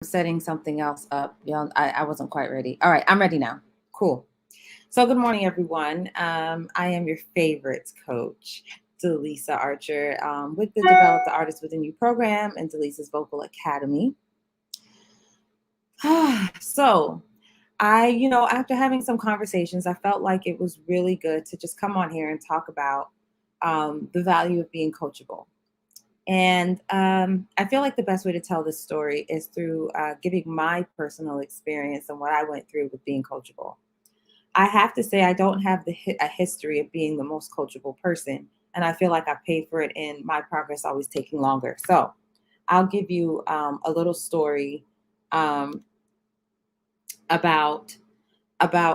Setting something else up. Yeah, I wasn't quite ready. All right, I'm ready now. Cool. So, good morning, everyone. I am your favorites coach, Delisa Archer, with the Develop the Artist Within You program and Delisa's Vocal Academy. So, after having some conversations, I felt like it was really good to just come on here and talk about the value of being coachable. And I feel like the best way to tell this story is through giving my personal experience and what I went through with being coachable. I have to say, I don't have a history of being the most coachable person. And I feel like I paid for it in my progress always taking longer. So I'll give you a little story um, about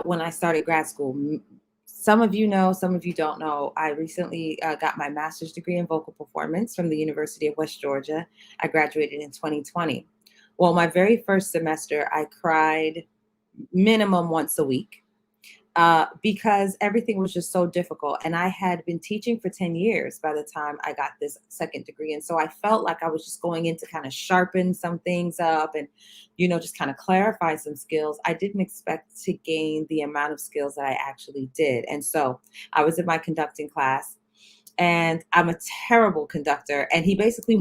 when I started grad school. Some of you know, some of you don't know. I recently got my master's degree in vocal performance from the University of West Georgia. I graduated in 2020. Well, my very first semester, I cried minimum once a week because everything was just so difficult. And I had been teaching for 10 years by the time I got this second degree. And so I felt like I was just going in to kind of sharpen some things up and, just kind of clarify some skills. I didn't expect to gain the amount of skills that I actually did. And so I was in my conducting class. And I'm a terrible conductor. And he basically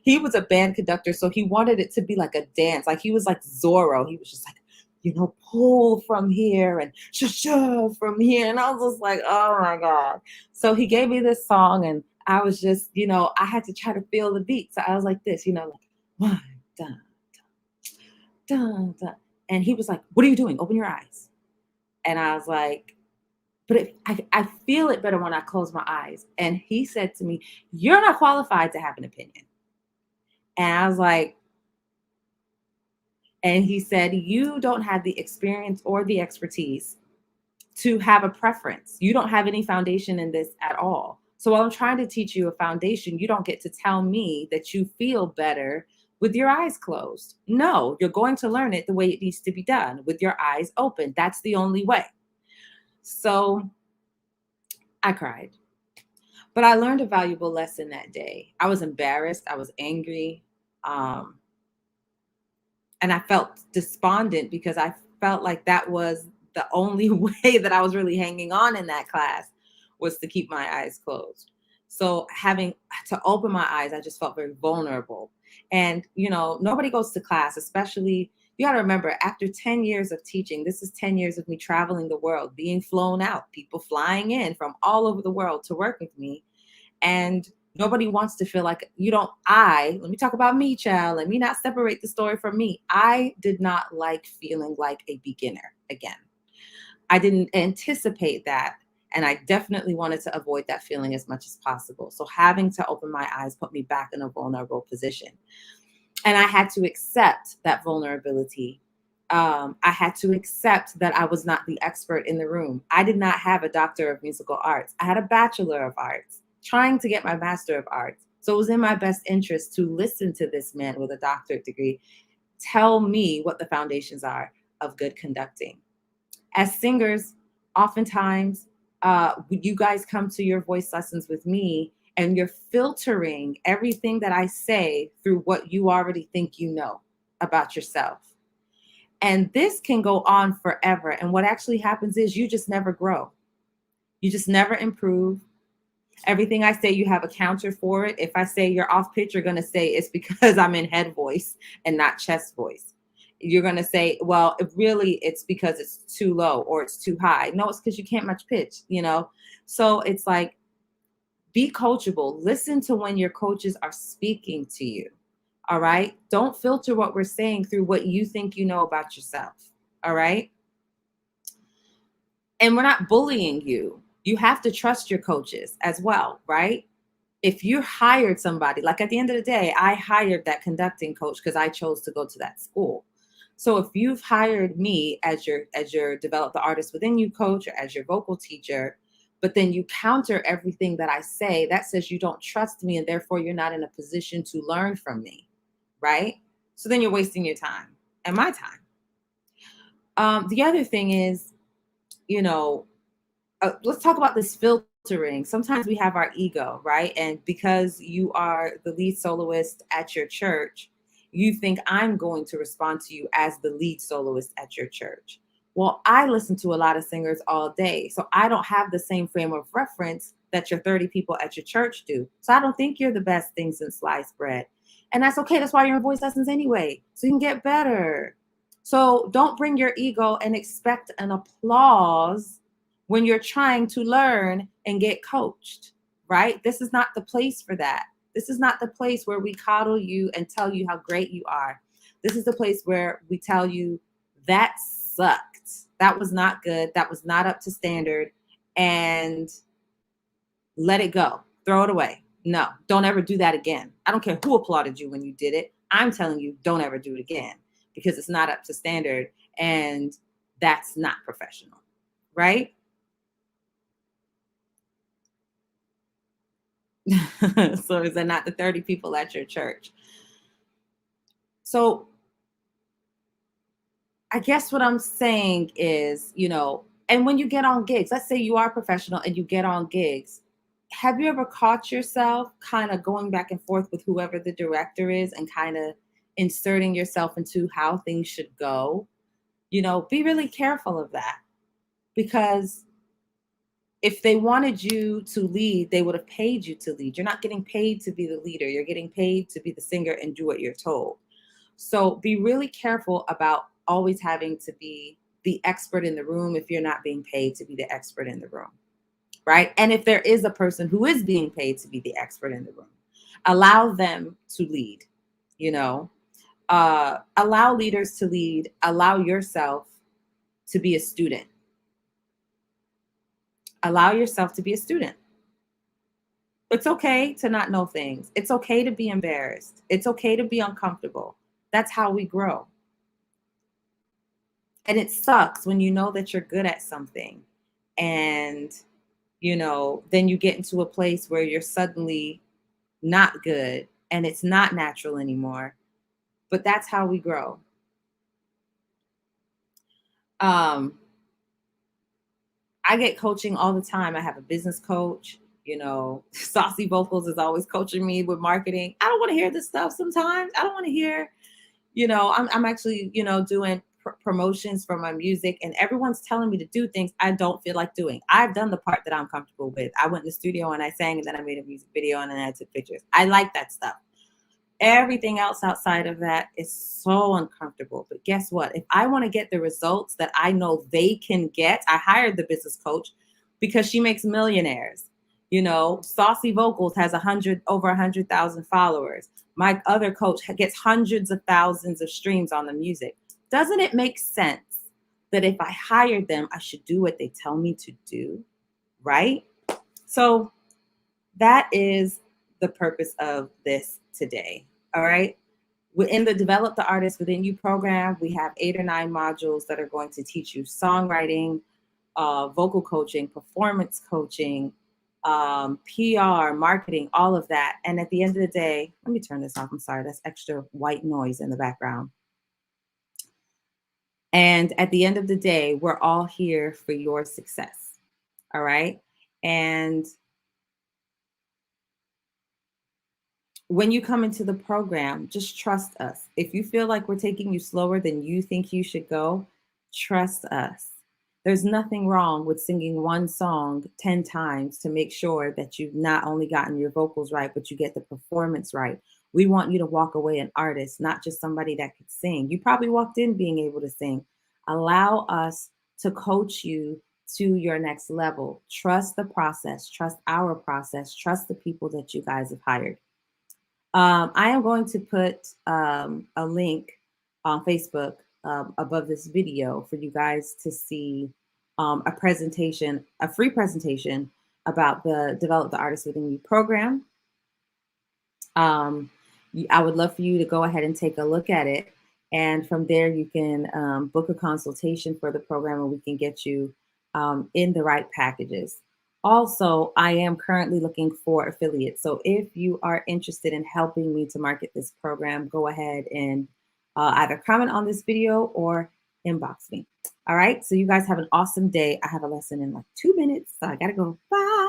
he was a band conductor. So he wanted it to be like a dance. Like he was like Zorro. He was just like, pull from here and shove from here. And I was just like, oh my God. So he gave me this song and I was just, I had to try to feel the beat. So I was like this, like one, dun, dun, dun. And he was like, what are you doing? Open your eyes. And I was like, but I feel it better when I close my eyes. And he said to me, you're not qualified to have an opinion. And I was like, and he said, you don't have the experience or the expertise to have a preference. You don't have any foundation in this at all. So while I'm trying to teach you a foundation, you don't get to tell me that you feel better with your eyes closed. No, you're going to learn it the way it needs to be done with your eyes open. That's the only way. So I cried. But I learned a valuable lesson that day. I was embarrassed. I was angry. Um, and I felt despondent because I felt like that was the only way that I was really hanging on in that class was to keep my eyes closed. So having to open my eyes, I just felt very vulnerable. And, nobody goes to class, especially, you got to remember, after 10 years of teaching, this is 10 years of me traveling the world, being flown out, people flying in from all over the world to work with me. And nobody wants to feel like let me talk about me, child. Let me not separate the story from me. I did not like feeling like a beginner again. I didn't anticipate that. And I definitely wanted to avoid that feeling as much as possible. So having to open my eyes put me back in a vulnerable position. And I had to accept that vulnerability. I had to accept that I was not the expert in the room. I did not have a doctor of musical arts. I had a bachelor of arts, trying to get my master of arts. So it was in my best interest to listen to this man with a doctorate degree tell me what the foundations are of good conducting. As singers, oftentimes, you guys come to your voice lessons with me and you're filtering everything that I say through what you already think you know about yourself. And this can go on forever. And what actually happens is you just never grow. You just never improve. Everything I say, you have a counter for it. If I say you're off pitch, you're going to say it's because I'm in head voice and not chest voice. You're going to say, well, it's because it's too low or it's too high. No, it's because you can't match pitch. So it's like, be coachable. Listen to when your coaches are speaking to you. All right. Don't filter what we're saying through what you think you know about yourself. All right. And we're not bullying you. You have to trust your coaches as well, right? If you hired somebody, like at the end of the day, I hired that conducting coach because I chose to go to that school. So if you've hired me as your Develop the Artist Within You coach or as your vocal teacher, but then you counter everything that I say, that says you don't trust me and therefore you're not in a position to learn from me, right? So then you're wasting your time and my time. The other thing is, let's talk about this filtering. Sometimes we have our ego, right? And because you are the lead soloist at your church, You think I'm going to respond to you as the lead soloist at your church. Well, I listen to a lot of singers all day, so I don't have the same frame of reference that your 30 people at your church do. So I don't think you're the best thing since sliced bread. And that's okay. That's why you're in voice lessons anyway, so you can get better. So don't bring your ego and expect an applause when you're trying to learn and get coached, right? This is not the place for that. This is not the place where we coddle you and tell you how great you are. This is the place where we tell you that sucked. That was not good. That was not up to standard. And let it go. Throw it away. No, don't ever do that again. I don't care who applauded you when you did it. I'm telling you, don't ever do it again because it's not up to standard and that's not professional, right? So is that not the 30 people at your church? So I guess what I'm saying is, and when you get on gigs, let's say you are professional and you get on gigs, have you ever caught yourself kind of going back and forth with whoever the director is and kind of inserting yourself into how things should go? Be really careful of that because if they wanted you to lead, they would have paid you to lead. You're not getting paid to be the leader. You're getting paid to be the singer and do what you're told. So be really careful about always having to be the expert in the room if you're not being paid to be the expert in the room, right? And if there is a person who is being paid to be the expert in the room, allow them to lead, allow leaders to lead, allow yourself to be a student. Allow yourself to be a student. It's okay to not know things. It's okay to be embarrassed. It's okay to be uncomfortable. That's how we grow. And it sucks when you know that you're good at something and, then you get into a place where you're suddenly not good and it's not natural anymore. But that's how we grow. I get coaching all the time. I have a business coach. Saucy Vocals is always coaching me with marketing. I don't want to hear this stuff sometimes. I don't want to hear, I'm actually, doing promotions for my music and everyone's telling me to do things I don't feel like doing. I've done the part that I'm comfortable with. I went in the studio and I sang and then I made a music video and then I took pictures. I like that stuff. Everything else outside of that is so uncomfortable. But guess what? If I want to get the results that I know they can get, I hired the business coach because she makes millionaires. Saucy Vocals has over 100,000 followers. My other coach gets hundreds of thousands of streams on the music. Doesn't it make sense that if I hired them, I should do what they tell me to do? Right? So that is the purpose of this today. All right. In the Develop the Artist Within You program, we have 8 or 9 modules that are going to teach you songwriting, vocal coaching, performance coaching, PR, marketing, all of that. And at the end of the day, let me turn this off. I'm sorry, that's extra white noise in the background. And at the end of the day, we're all here for your success. All right. And when you come into the program, just trust us. If you feel like we're taking you slower than you think you should go, trust us. There's nothing wrong with singing one song 10 times to make sure that you've not only gotten your vocals right, but you get the performance right. We want you to walk away an artist, not just somebody that could sing. You probably walked in being able to sing. Allow us to coach you to your next level. Trust the process, trust our process, trust the people that you guys have hired. I am going to put a link on Facebook above this video for you guys to see a presentation, a free presentation about the Develop the Artist Within You program. I would love for you to go ahead and take a look at it. And from there, you can book a consultation for the program and we can get you in the right packages. Also, I am currently looking for affiliates. So if you are interested in helping me to market this program, go ahead and either comment on this video or inbox me. All right. So you guys have an awesome day. I have a lesson in like 2 minutes. So I got to go. Bye.